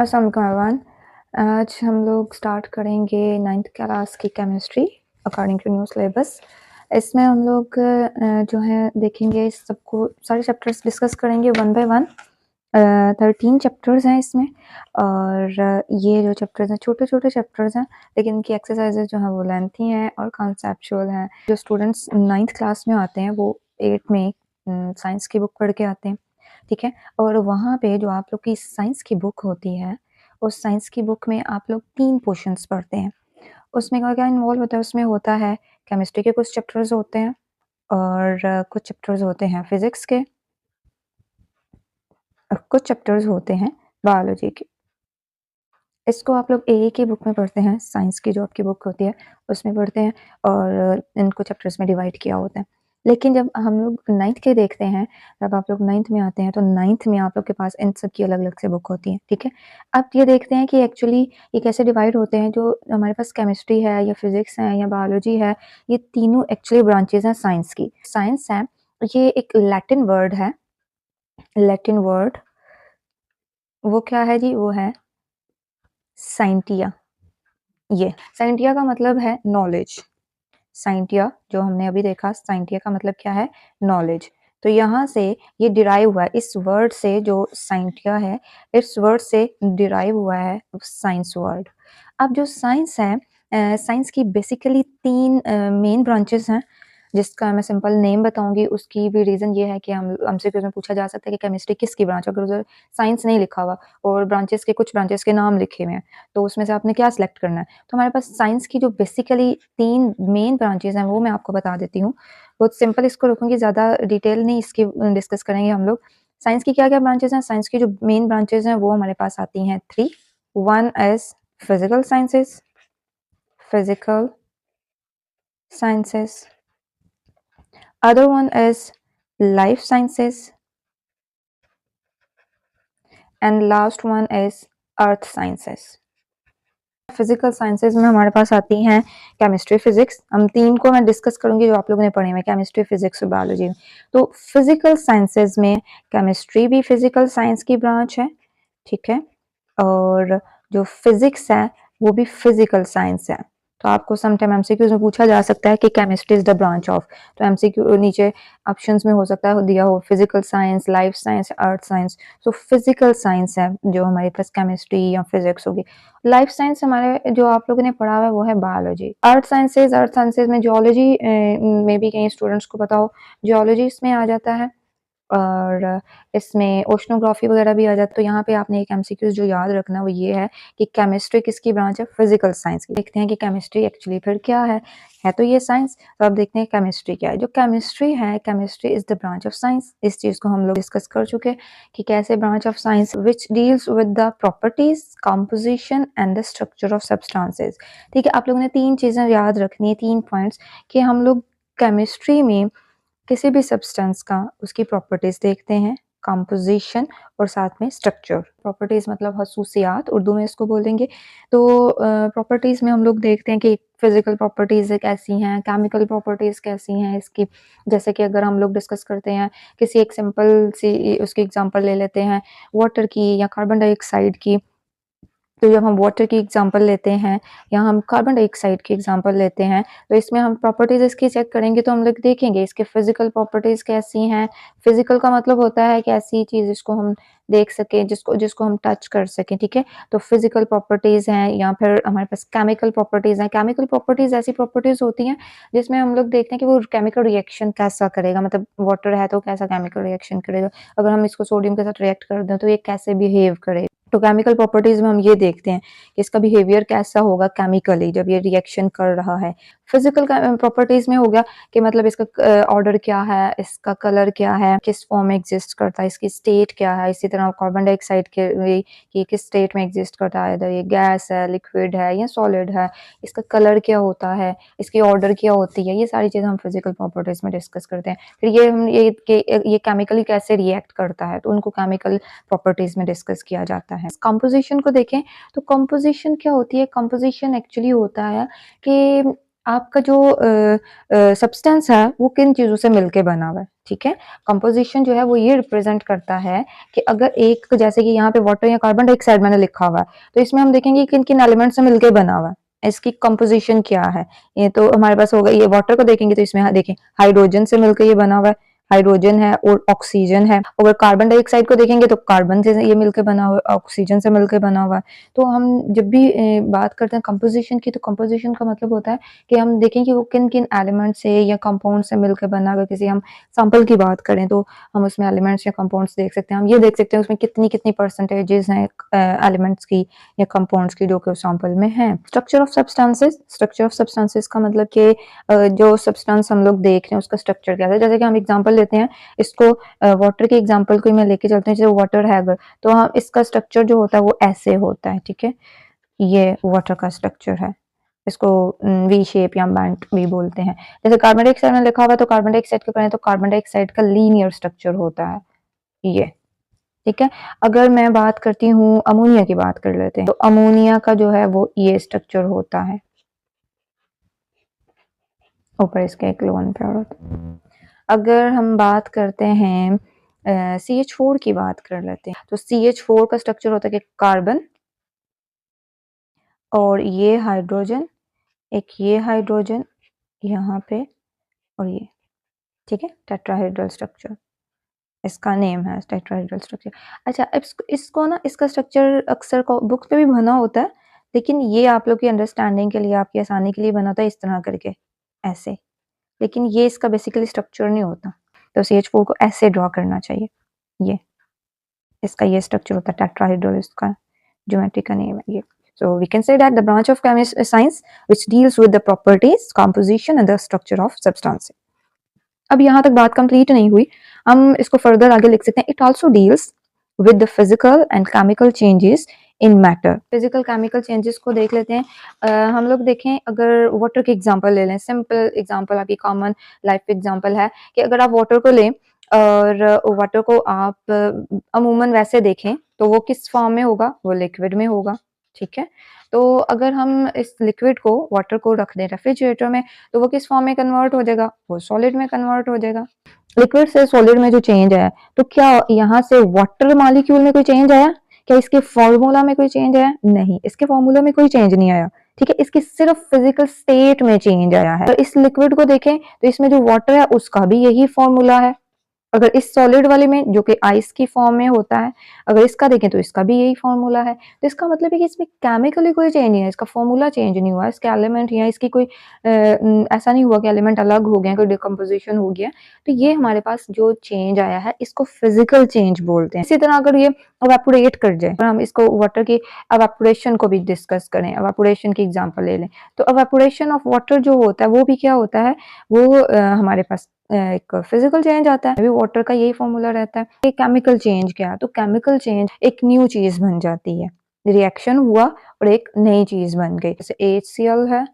अस्सलाम वालेकुम एवरीवन। आज हम लोग स्टार्ट करेंगे 9th क्लास की chemistry according to new syllabus. इसमें हम लोग जो है देखेंगे सबको सारे चैप्टर्स डिस्कस करेंगे वन बाय वन। 13 चैप्टर्स हैं इसमें और ये जो चैप्टर्स हैं छोटे-छोटे चैप्टर्स हैं, लेकिन इनकी एक्सरसाइजेज जो हैं वो लेंथी हैं और कॉन्सेप्चुअल हैं। जो स्टूडेंट्स 9th क्लास में आते हैं वो 8th में साइंस की बुक पढ़ के आते हैं, ठीक है? और वहाँ पे जो आप लोग की साइंस की बुक होती है, उस साइंस की बुक में आप लोग 3 पोर्शंस पढ़ते हैं। उसमें क्या-क्या इन्वॉल्व होता है, उसमें होता है केमिस्ट्री के कुछ चैप्टर्स होते हैं और कुछ चैप्टर्स होते हैं फिज़िक्स के और कुछ चैप्टर्स होते हैं बायोलॉजी के। इसको आप लोग एए की बुक में पढ़ते हैं, साइंस की जो आपकी बुक होती है, उसमें पढ़ते हैं और इनको चैप्टर्स में डिवाइड किया होता है। लेकिन जब हम लोग 9th के देखते हैं, जब आप लोग 9th में आते हैं, तो 9th में आप लोग के पास इन सब की अलग-अलग से बुक होती है, ठीक है? अब ये देखते हैं कि एक्चुअली ये कैसे डिवाइड होते हैं, जो हमारे पास केमिस्ट्री है या फिज़िक्स है या बायोलॉजी है, ये तीनों एक्चुअली ब्रांचेज़ हैं साइंस की। साइंस है, ये एक लैटिन वर्ड है, लैटिन वर्ड, वो क्या है जी? वो है साइंटिया। ये साइंटिया का मतलब है नॉलेज। साइंटिया जो हमने अभी देखा, साइंटिया का मतलब क्या है? नॉलेज। तो यहाँ से ये डिराइव हुआ है, इस वर्ड से जो साइंटिया है, इस वर्ड से डिराइव हुआ है साइंस वर्ड। अब जो साइंस है, साइंस की बेसिकली 3 मेन ब्रांचेस हैं, जिसका मैं सिंपल नेम बताऊंगी। उसकी भी रीज़न ये है कि हमसे क्वेश्चन पूछा जा सकता है कि केमिस्ट्री किसकी ब्रांच, अगर उधर साइंस नहीं लिखा हुआ और ब्रांचेस के कुछ ब्रांचेस के नाम लिखे हुए हैं, तो उसमें से आपने क्या सिलेक्ट करना है। तो हमारे पास साइंस की जो बेसिकली 3 मेन ब्रांचेस हैं, वो मैं आपको बता देती हूँ। बहुत सिंपल इसको रखूँगी, ज़्यादा डिटेल नहीं इसकी डिस्कस करेंगे हम लोग। साइंस की क्या-क्या ब्रांचेस हैं? साइंस की जो मेन ब्रांचेस हैं, वो हमारे पास आती हैं 3। One is physical sciences, physical sciences, other one is life sciences, and last one is earth sciences. Physical sciences में हमारे पास आती हैं केमिस्ट्री फिजिक्स। हम 3 को मैं डिस्कस करूंगी जो आप लोगों ने पढ़े हुए, केमिस्ट्री फिजिक्स और बायोलॉजी में। तो फिजिकल साइंसेज में केमिस्ट्री भी फिजिकल साइंस की ब्रांच है, ठीक है? और जो फिजिक्स है वो भी फिजिकल साइंस है। तो आपको सम टाइम एमसीक्यूज में पूछा जा सकता है कि chemistry is the branch of, तो एमसीक्यू नीचे ऑप्शंस में हो सकता है दिया हो physical science, life science, earth science. तो फिजिकल साइंस है जो हमारे पास केमिस्ट्री या फिजिक्स होगी। लाइफ साइंस हमारे जो आप लोगों ने पढ़ा हुआ है वो है बायोलॉजी। अर्थ साइंसेज में जियोलॉजी में भी कई स्टूडेंट्स को पता हो, जियोलॉजी इसमें आ जाता है और इसमें ओशनोग्राफी वगैरह भी आ जाता है। तो यहाँ पे आपने एक एमसीक्यूज जो याद रखना वो ये है कि केमिस्ट्री किसकी ब्रांच है? फिजिकल साइंस की। देखते हैं कि केमिस्ट्री एक्चुअली फिर क्या है तो ये साइंस। तो अब देखते हैं केमिस्ट्री क्या है। जो केमिस्ट्री है, chemistry is the branch of science. इस चीज को हम लोग डिस्कस कर चुके हैं कि कैसे branch of science which deals with the properties, composition and the structure of substances. ठीक है, आप लोगों ने 3 चीजें याद रखनी है, 3 पॉइंट्स, कि हम लोग केमिस्ट्री में किसी भी सब्सटेंस का उसकी प्रॉपर्टीज देखते हैं, कंपोजिशन और साथ में स्ट्रक्चर। प्रॉपर्टीज मतलब खसूसियात, उर्दू में इसको बोलेंगे। तो प्रॉपर्टीज में हम लोग देखते हैं कि फिजिकल प्रॉपर्टीज कैसी हैं, केमिकल प्रॉपर्टीज कैसी हैं इसकी। जैसे कि अगर हम लोग डिस्कस करते हैं किसी एक सिंपल सी उसकी एग्जांपल ले लेते हैं, वाटर की या कार्बन डाइऑक्साइड की। तो जब हम वाटर की एग्जांपल लेते हैं या हम कार्बन डाइऑक्साइड की एग्जांपल लेते हैं, तो इसमें हम प्रॉपर्टीज इसकी चेक करेंगे तो हम लोग देखेंगे इसके फिजिकल प्रॉपर्टीज कैसी हैं। फिजिकल का मतलब होता है कि ऐसी चीज जिसको हम देख सकें, जिसको जिसको हम टच कर सकें, ठीक है? तो फिजिकल प्रॉपर्टीज हैं या फिर हमारे पास केमिकल प्रॉपर्टीज हैं। केमिकल प्रॉपर्टीज ऐसी प्रॉपर्टीज होती हैं जिसमें हम लोग देखते हैं कि वो केमिकल रिएक्शन कैसा करेगा, मतलब वाटर है तो कैसा केमिकल रिएक्शन करेगा, अगर हम इसको सोडियम के साथ रिएक्ट कर दें तो ये कैसे बिहेव करेगा। तो केमिकल प्रॉपर्टीज में हम ये देखते हैं कि इसका बिहेवियर कैसा होगा केमिकली जब ये रिएक्शन कर रहा है। फिजिकल प्रॉपर्टीज में हो गया कि मतलब इसका ऑर्डर क्या है, इसका कलर क्या है, किस फॉर्म में एग्जिस्ट करता है, इसकी स्टेट क्या है। इसी तरह कार्बन डाइऑक्साइड के कि किस स्टेट में एग्जिस्ट करता है, इधर ये गैस है, लिक्विड है या सॉलिड है, इसका कलर क्या होता है, इसकी ऑर्डर क्या होती है, ये सारी चीजें हम फिजिकल प्रॉपर्टीज में डिस्कस करते हैं। फिर ये हम ये केमिकली कैसे रिएक्ट करता है, तो उनको केमिकल प्रॉपर्टीज में डिस्कस किया जाता है। कंपोजिशन को देखें तो कंपोजिशन क्या होती है? कंपोजिशन एक्चुअली होता है कि आपका जो सब्सटेंस है वो किन चीज़ों से मिलके बना हुआ है, ठीक है। कंपोजिशन जो है वो ये रिप्रेजेंट करता है कि अगर एक, जैसे कि यहाँ पे वाटर या कार्बन डाइऑक्साइड मैंने लिखा हुआ है, तो इसमें हम देखेंगे किन किन एलिमेंट से मिलके बना हुआ है, इसकी कंपोजिशन क्या है। ये तो हमारे पास होगा, ये वाटर को देखेंगे तो इसमें देखें हाइड्रोजन से मिलकर ये बना हुआ है, हाइड्रोजन है और ऑक्सीजन है। अगर कार्बन डाइऑक्साइड को देखेंगे तो कार्बन से ये मिलकर बना हुआ है, ऑक्सीजन से मिलकर बना हुआ है। तो हम जब भी बात करते हैं कंपोजिशन की, तो कंपोजिशन का मतलब होता है कि हम देखें कि वो किन किन एलिमेंट से या कंपाउंड से मिलकर बना। अगर किसी हम सैंपल की बात करें तो हम उसमें एलिमेंट्स या कंपाउंड्स देख सकते हैं। हम ये देख सकते हैं उसमें कितनी कितनी परसेंटेजेस हैं एलिमेंट्स की या कंपाउंड्स की जो कि उस सैंपल में है। Structure of substances, structure of substances का मतलब कि जो सब्सटेंस हम लोग देख रहे हैं उसका स्ट्रक्चर क्या है। जैसे कि हम एग्जांपल लेते हैं, इसको वाटर के एग्जांपल को मैं लेके चलते हैं। जैसे वाटर है अगर, तो हम इसका स्ट्रक्चर जो होता है वो ऐसे होता है, ठीक है। ये वाटर का स्ट्रक्चर है, इसको वी शेप या बैंड भी बोलते हैं। जैसे कार्बन डाइऑक्साइड में लिखा हुआ है, तो कार्बन डाइऑक्साइड की पढ़ें तो कार्बन डाइऑक्साइड का लीनियर स्ट्रक्चर होता है ये, ठीक है। अगर मैं बात करती हूँ अमोनिया की, बात कर लेते हैं, तो अमोनिया का जो है वो ये स्ट्रक्चर होता है, ऊपर इसके एक लोन पेयर होता है। अगर हम बात करते हैं CH4 की, बात कर लेते हैं, तो CH4 का स्ट्रक्चर होता है कि कार्बन और ये हाइड्रोजन, एक ये हाइड्रोजन यहाँ पे और ये, ठीक है, टेट्राहेड्रल स्ट्रक्चर इसका नेम है, टेट्राहेड्रल स्ट्रक्चर। अच्छा, इसको ना, इसका स्ट्रक्चर अक्सर बुक्स पे भी बना होता है, लेकिन ये आप लोग की अंडरस्टैंडिंग के लिए, आपकी आसानी के लिए बना होता है इस तरह करके, ऐसे। लेकिन ये इसका बेसिकली स्ट्रक्चर नहीं होता, तो CH4 को ऐसे ड्रॉ करना चाहिए। ये इसका ये स्ट्रक्चर होता है टेट्राहेड्रल, इसका ज्योमेट्री का नेम है ये। So we can say that the branch of chemistry science which deals with the properties, composition and the structure of substances. अब यहाँ तक बात कंप्लीट नहीं हुई, हम इसको फर्दर आगे लिख सकते हैं। It also deals with the physical and chemical changes in matter. Physical chemical changes को देख लेते हैं। हम लोग देखें, अगर वाटर की एग्जांपल ले लें, सिंपल एग्जांपल, आपकी कॉमन लाइफ एग्जांपल है कि अगर आप वाटर को लें और वाटर को आप अमूमन वैसे देखें तो वो किस फॉर्म में होगा, वो लिक्विड में होगा, ठीक है। तो अगर हम इस लिक्विड को, वाटर को रख दें रेफ्रिजरेटर में, तो वो किस फॉर्म में कन्वर्ट हो जाएगा, वो सॉलिड में कन्वर्ट हो जाएगा। लिक्विड से सॉलिड में जो चेंज आया, तो क्या यहाँ से वाटर मॉलिक्यूल में कोई चेंज आया, क्या इसके फॉर्मूला में कोई चेंज आया? नहीं, इसके फॉर्मूला में कोई चेंज नहीं आया, ठीक है। इसकी सिर्फ फिजिकल स्टेट में चेंज आया है। तो इस लिक्विड को देखें तो इसमें जो वाटर है उसका भी यही फॉर्मूला है। अगर इस सॉलिड वाले में, जो कि आइस की फॉर्म में होता है, अगर इसका देखें तो इसका भी यही फॉर्मूला है। तो इसका मतलब है कि इसमें केमिकली कोई चेंज नहीं है, इसका फॉर्मूला चेंज नहीं हुआ, इसके एलिमेंट या इसकी कोई ऐसा नहीं हुआ कि एलिमेंट अलग हो गए, कोई डिकम्पोजिशन हो गया। तो ये हमारे पास जो चेंज आया है इसको फिजिकल चेंज बोलते हैं। इसी तरह अगर ये एवापोरेट कर जाए, और हम इसको वाटर की एवापोरेशन को भी डिस्कस करें, एवापोरेशन की एग्जाम्पल ले लें, तो एवापोरेशन ऑफ वाटर जो होता है वो भी क्या होता है, वो हमारे पास एक फिजिकल चेंज आता है, अभी वाटर का यही फॉर्मूला रहता है। एक केमिकल चेंज क्या है, तो केमिकल चेंज एक न्यू चीज बन जाती है, रिएक्शन हुआ और एक नई चीज बन गई। जैसे HCl है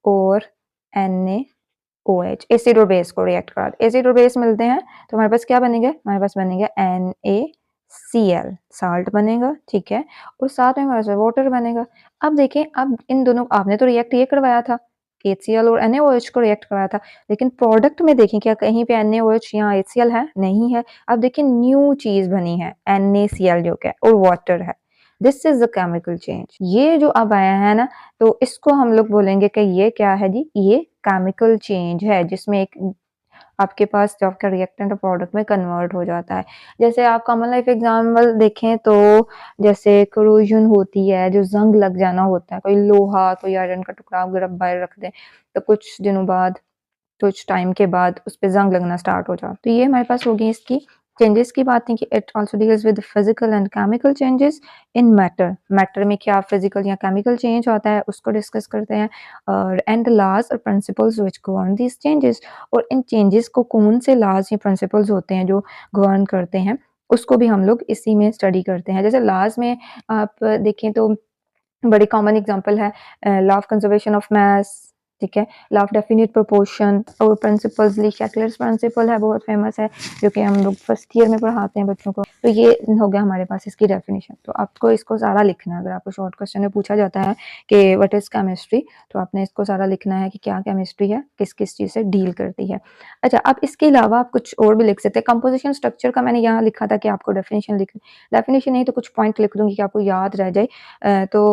और NaOH, एसिड और बेस को रिएक्ट करा, एसिड और बेस मिलते हैं तो हमारे पास क्या बनेगा, हमारे पास बनेगा NaCl, साल्ट बनेगा, ठीक है। और साथ में हमारे पास वाटर बनेगा। अब देखें, अब इन दोनों, आपने तो रिएक्ट ये करवाया था, HCl और NaOH को रिएक्ट कराया था, लेकिन प्रोडक्ट में देखें क्या कहीं पे NaOH या HCl है, नहीं है। अब देखिए न्यू चीज बनी है NaCl जो क्या और वाटर है। This is the chemical change. ये जो अब आया है ना, तो इसको हम लोग बोलेंगे कि ये क्या है जी, ये केमिकल चेंज है, जिसमें एक आपके पास जो आपका रिएक्टेंट प्रोडक्ट में कन्वर्ट हो जाता है। जैसे आप कॉमन लाइफ एग्जाम्पल देखें तो जैसे कोरोजन होती है, जो जंग लग जाना होता है, कोई लोहा, कोई आयरन का टुकड़ा अगर आप बाहर रख दें तो कुछ दिनों बाद, कुछ टाइम के बाद उस पर जंग लगना स्टार्ट हो जाता। तो ये हमारे पास होगी इसकी चेंजेस की बात है कि it also deals with physical and chemical changes in matter. Matter में क्या फिजिकल या केमिकल चेंज होता है उसको डिस्कस करते हैं, और एंड लॉज और principles which govern these changes. और इन चेंजेस को कौन से लॉज या प्रिंसिपल्स होते हैं जो गवर्न करते हैं, उसको भी हम लोग इसी में स्टडी करते हैं। जैसे लॉज में आप देखें तो बड़ी कॉमन एग्जांपल है law of conservation of mass, ठीक है, लॉ ऑफ डेफिनिट प्रोपोर्शन, और प्रिंसिपल्स ली शेकलर्स प्रिंसिपल है, बहुत फेमस है, जो कि हम लोग फर्स्ट ईयर में पढ़ाते हैं बच्चों को। तो ये हो गया हमारे पास इसकी डेफिनेशन। तो आपको इसको सारा लिखना है। अगर आपको शॉर्ट क्वेश्चन में पूछा जाता है कि व्हाट इज़ केमिस्ट्री, तो आपने इसको सारा लिखना है कि क्या केमिस्ट्री है, किस-किस चीज़ से डील करती है। अच्छा, अब इसके अलावा आप कुछ और भी लिख सकते हैं। कंपोज़िशन स्ट्रक्चर का मैंने यहाँ लिखा था कि आपको डेफिनेशन नहीं तो कुछ पॉइंट लिख दूँगी कि आपको याद रह जाए। तो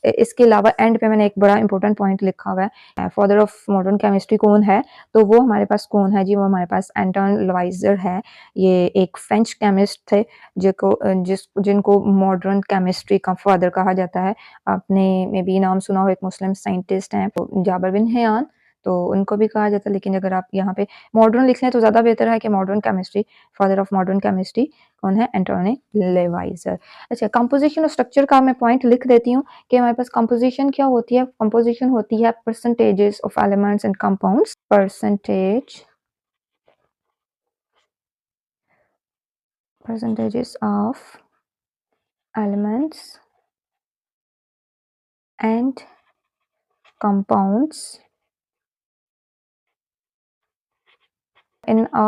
इसके अलावा एंड पे मैंने एक बड़ा इंपॉर्टेंट पॉइंट लिखा हुआ है, फादर ऑफ मॉडर्न केमिस्ट्री कौन है? तो वो हमारे पास कौन है जी? वो हमारे पास एंटोन लवाइजर है। ये एक फ्रेंच केमिस्ट थे जिनको मॉडर्न केमिस्ट्री का फादर कहा जाता है। आपने मे बी नाम सुना हो, एक मुस्लिम साइंटिस्ट हैं जाबर बिन हयान, तो उनको भी कहा जाता है। लेकिन अगर आप यहाँ पे मॉडर्न लिख लें तो ज़्यादा बेहतर है कि modern chemistry, father of modern chemistry कौन है? एंटोनी लेवाइजर। अच्छा, कंपोजिशन और स्ट्रक्चर का मैं पॉइंट लिख देती हूँ कि हमारे पास कंपोजिशन क्या होती है? कंपोजिशन होती है percentages of elements and compounds, percentages of elements and compounds in a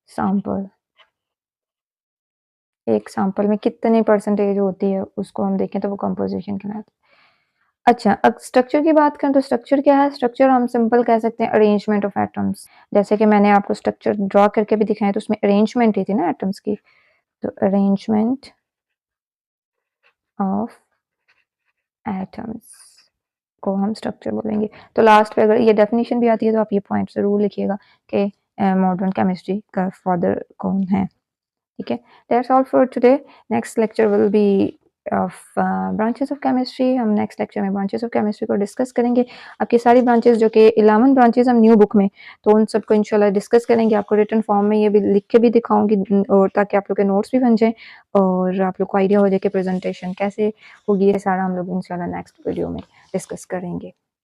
sample। एक सैंपल में कितनी परसेंटेज होती है उसको हम देखें तो वो कंपोजिशन कहलाता है। अच्छा, अब स्ट्रक्चर की बात करें तो स्ट्रक्चर क्या है? स्ट्रक्चर हम सिंपल कह सकते हैं अरेंजमेंट ऑफ एटम्स। जैसे कि मैंने आपको स्ट्रक्चर ड्रॉ करके भी दिखाया तो उसमें अरेंजमेंट ही थी ना एटम्स की। तो अरेंजमेंट ऑफ एटम्स को हम स्ट्रक्चर बोलेंगे। तो लास्ट पे अगर ये डेफिनेशन भी आती है तो आप ये पॉइंट ज़रूर लिखिएगा कि मॉडर्न केमिस्ट्री का फादर कौन है। ठीक है, that's all for today. Next lecture will be of branches of chemistry. हम नेक्स्ट लेक्चर में ब्रांचेस ऑफ केमिस्ट्री को डिस्कस करेंगे। आपकी सारी ब्रांचेस जो कि 11 ब्रांचेस हम न्यू बुक में, तो उन सबको इंशाल्लाह डिस्कस करेंगे। आपको रिटन फॉर्म में ये भी लिख के भी दिखाऊंगी और ताकि आप लोग के नोट्स भी बन जाएं और आप लोग को आइडिया हो जाए कि प्रेजेंटेशन कैसे होगी। ये सारा हम लोग इंशाल्लाह नेक्स्ट वीडियो में डिस्कस करेंगे।